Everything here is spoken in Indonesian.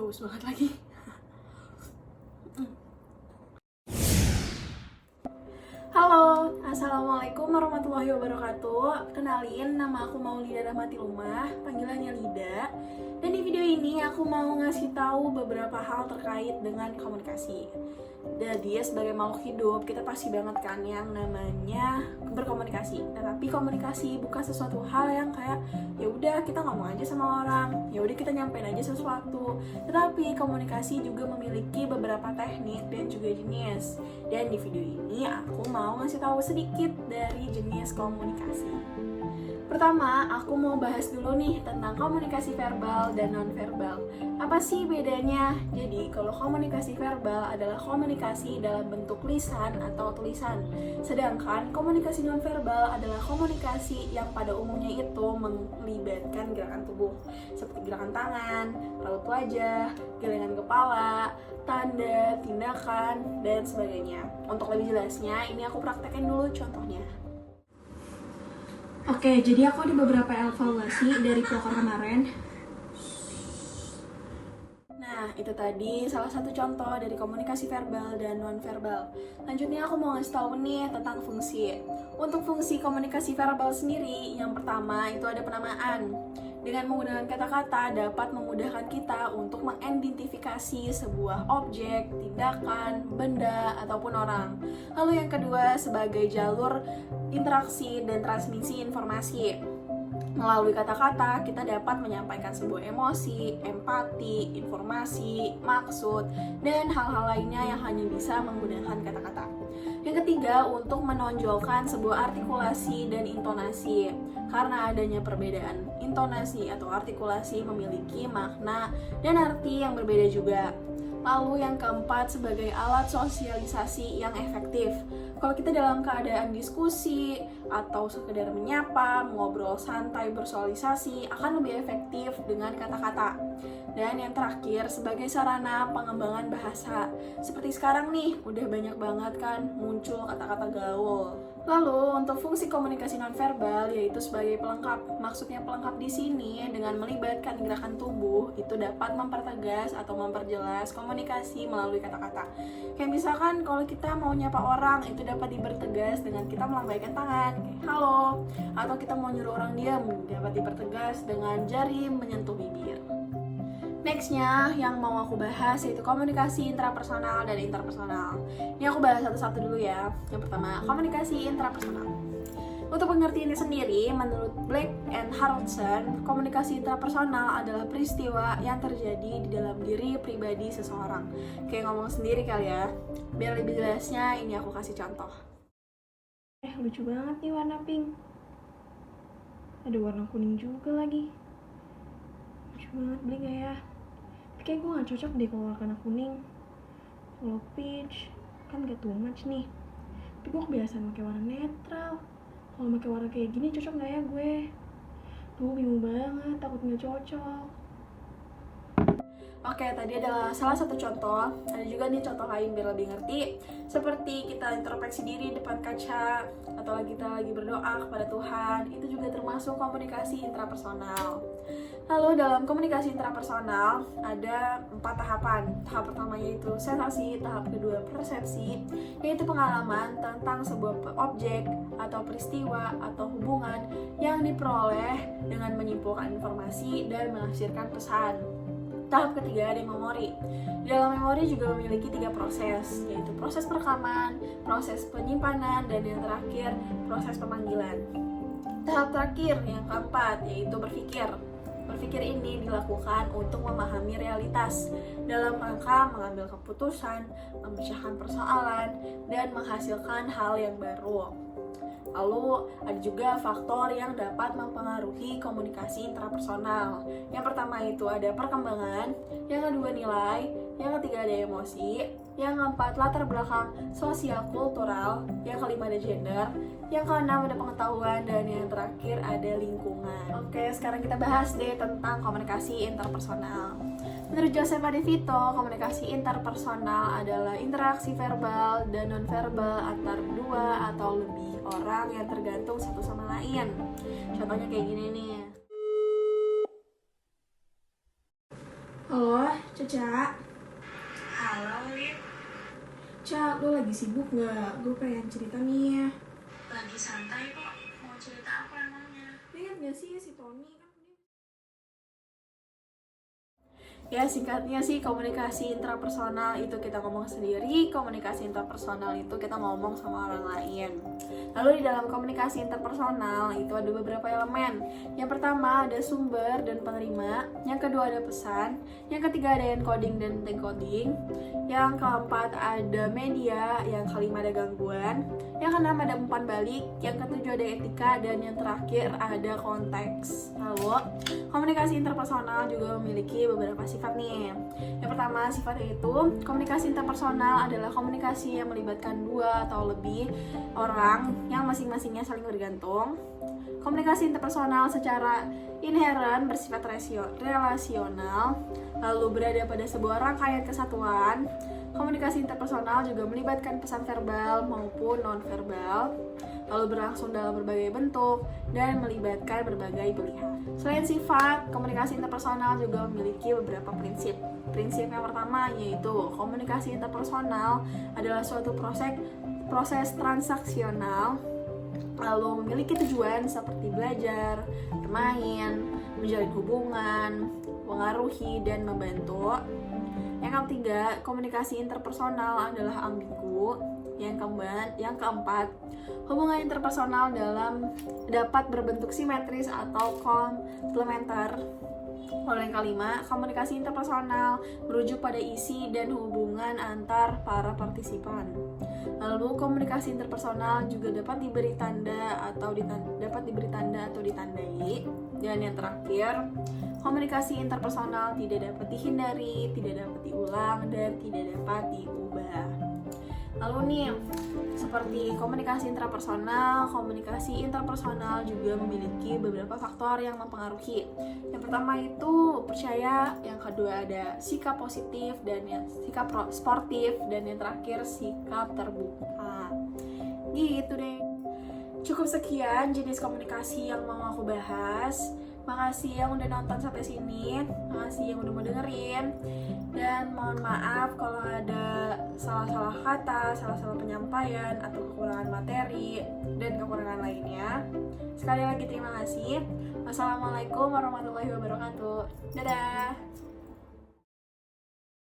haus banget lagi. Halo, assalamualaikum warahmatullahi wabarakatuh. Kenalin, nama aku Maulida Rahmatilumah, panggilannya Lida. Dan di video ini aku mau ngasih tahu beberapa hal terkait dengan komunikasi. Jadi sebagai makhluk hidup kita pasti banget kan yang namanya berkomunikasi. Tetapi komunikasi bukan sesuatu hal yang kayak ya udah kita ngomong aja sama orang, ya udah kita nyampein aja sesuatu. Tetapi komunikasi juga memiliki beberapa teknik dan juga jenis. Dan di video ini aku mau ngasih tahu sedikit dari jenis komunikasi. Pertama, aku mau bahas dulu nih tentang komunikasi verbal dan non-verbal. Apa sih bedanya? Jadi, kalau komunikasi verbal adalah komunikasi dalam bentuk lisan atau tulisan. Sedangkan komunikasi non-verbal adalah komunikasi yang pada umumnya itu melibatkan gerakan tubuh, seperti gerakan tangan, raut wajah, gelengan kepala, tanda, tindakan, dan sebagainya. Untuk lebih jelasnya, ini aku praktekin dulu contohnya. Oke, jadi aku ada beberapa evaluasi dari proker kemarin. Nah, itu tadi salah satu contoh dari komunikasi verbal dan non-verbal. Lanjutnya aku mau ngasih tahu nih tentang fungsi. Untuk fungsi komunikasi verbal sendiri, yang pertama itu ada penamaan. Dengan menggunakan kata-kata dapat memudahkan kita untuk mengidentifikasi sebuah objek, tindakan, benda, ataupun orang. Lalu yang kedua sebagai jalur interaksi dan transmisi informasi. Melalui kata-kata, kita dapat menyampaikan sebuah emosi, empati, informasi, maksud, dan hal-hal lainnya yang hanya bisa menggunakan kata-kata. Yang ketiga, untuk menonjolkan sebuah artikulasi dan intonasi. Karena adanya perbedaan intonasi atau artikulasi memiliki makna dan arti yang berbeda juga. Lalu yang keempat sebagai alat sosialisasi yang efektif. Kalau kita dalam keadaan diskusi atau sekedar menyapa, ngobrol santai, bersosialisasi akan lebih efektif dengan kata-kata. Dan yang terakhir sebagai sarana pengembangan bahasa. Seperti sekarang nih, udah banyak banget kan muncul kata-kata gaul. Lalu untuk fungsi komunikasi nonverbal yaitu sebagai pelengkap. Maksudnya pelengkap di sini dengan melibatkan gerakan tubuh itu dapat mempertegas atau memperjelas komunikasi melalui kata-kata. Kayak misalkan kalau kita mau nyapa orang itu dapat dipertegas dengan kita melambaikan tangan, kayak halo, atau kita mau nyuruh orang diam dapat dipertegas dengan jari menyentuh bibir. Nextnya yang mau aku bahas yaitu komunikasi intrapersonal dan interpersonal. Ini aku bahas satu-satu dulu ya. Yang pertama, komunikasi intrapersonal. Untuk pengertiannya sendiri, menurut Black and Harrelson, komunikasi intrapersonal adalah peristiwa yang terjadi di dalam diri pribadi seseorang. Kayak ngomong sendiri kali ya. Biar lebih jelasnya, ini aku kasih contoh. Lucu banget nih warna pink. Ada warna kuning juga lagi. Lucu banget, beli gak ya? Tapi kayak gue gak cocok deh kalau warna kuning. Kalau peach kan gak too much nih. Tapi gue kebiasaan pakai warna netral. Kalau pakai warna kayak gini cocok gak ya gue? Gue bingung banget, takut gak cocok. Oke, tadi adalah salah satu contoh. Ada juga nih contoh lain biar lebih ngerti. Seperti kita introspeksi diri depan kaca, atau kita lagi berdoa kepada Tuhan. Itu juga termasuk komunikasi intrapersonal. Lalu dalam komunikasi intrapersonal ada 4 tahapan. Tahap pertama yaitu sensasi, tahap kedua persepsi, yaitu pengalaman tentang sebuah objek atau peristiwa atau hubungan yang diperoleh dengan menyimpulkan informasi dan menafsirkan pesan. Tahap ketiga ada memori. Di dalam memori juga memiliki 3 proses, yaitu proses perekaman, proses penyimpanan, dan yang terakhir proses pemanggilan. Tahap terakhir yang keempat yaitu berpikir. Berpikir ini dilakukan untuk memahami realitas dalam rangka mengambil keputusan, memecahkan persoalan, dan menghasilkan hal yang baru. Lalu ada juga faktor yang dapat mempengaruhi komunikasi intrapersonal. Yang pertama itu ada perkembangan, yang kedua nilai, yang ketiga ada emosi, yang keempat latar belakang sosial kultural, yang kelima ada gender, yang keenam ada pengetahuan, dan yang terakhir ada lingkungan. Oke, sekarang kita bahas deh tentang komunikasi interpersonal. Menurut Joseph Adivito, komunikasi interpersonal adalah interaksi verbal dan nonverbal antar dua atau lebih orang yang tergantung satu sama lain. Contohnya kayak gini nih. Halo, Caca. Halo, Lin. Ca, lo lagi sibuk nggak? Gue pengen cerita nih. Lagi santai kok. Mau cerita apa emangnya? Lihat nggak sih si Tony kan? Ya singkatnya sih komunikasi intrapersonal itu kita ngomong sendiri, komunikasi interpersonal itu kita ngomong sama orang lain. Lalu di dalam komunikasi interpersonal itu ada beberapa elemen. Yang pertama ada sumber dan penerima, yang kedua ada pesan, yang ketiga ada encoding dan decoding, yang keempat ada media, yang kelima ada gangguan, yang keenam ada umpan balik, yang ketujuh ada etika, dan yang terakhir ada konteks. Lalu komunikasi interpersonal juga memiliki beberapa sifat nih. Yang pertama sifatnya itu komunikasi interpersonal adalah komunikasi yang melibatkan dua atau lebih orang yang masing-masingnya saling bergantung. Komunikasi interpersonal secara inheren bersifat relasional, lalu berada pada sebuah rangkaian kesatuan. Komunikasi interpersonal juga melibatkan pesan verbal maupun non-verbal, lalu berlangsung dalam berbagai bentuk dan melibatkan berbagai pilihan. Selain sifat, komunikasi interpersonal juga memiliki beberapa prinsip. Prinsip yang pertama yaitu komunikasi interpersonal adalah suatu proses transaksional, lalu memiliki tujuan seperti belajar, bermain, menjalin hubungan, mengaruhi, dan membantu. Yang ketiga, komunikasi interpersonal adalah ambigu. Yang keempat, hubungan interpersonal dapat berbentuk simetris atau komplementer. Lalu yang kelima, komunikasi interpersonal merujuk pada isi dan hubungan antar para partisipan. Lalu komunikasi interpersonal juga dapat diberi tanda atau ditandai. Dan yang terakhir, komunikasi interpersonal tidak dapat dihindari, tidak dapat diulang, dan tidak dapat diubah. Lalu nih, seperti komunikasi intrapersonal, komunikasi interpersonal juga memiliki beberapa faktor yang mempengaruhi. Yang pertama itu percaya, yang kedua ada sikap positif dan sikap sportif, dan yang terakhir sikap terbuka. Gitu deh. Cukup sekian jenis komunikasi yang mau aku bahas. Makasih yang udah nonton sampai sini, makasih yang udah mau dengerin, dan mohon maaf kalau ada salah-salah kata, salah-salah penyampaian, atau kekurangan materi, dan kekurangan lainnya. Sekali lagi terima kasih. Wassalamualaikum warahmatullahi wabarakatuh. Dadah.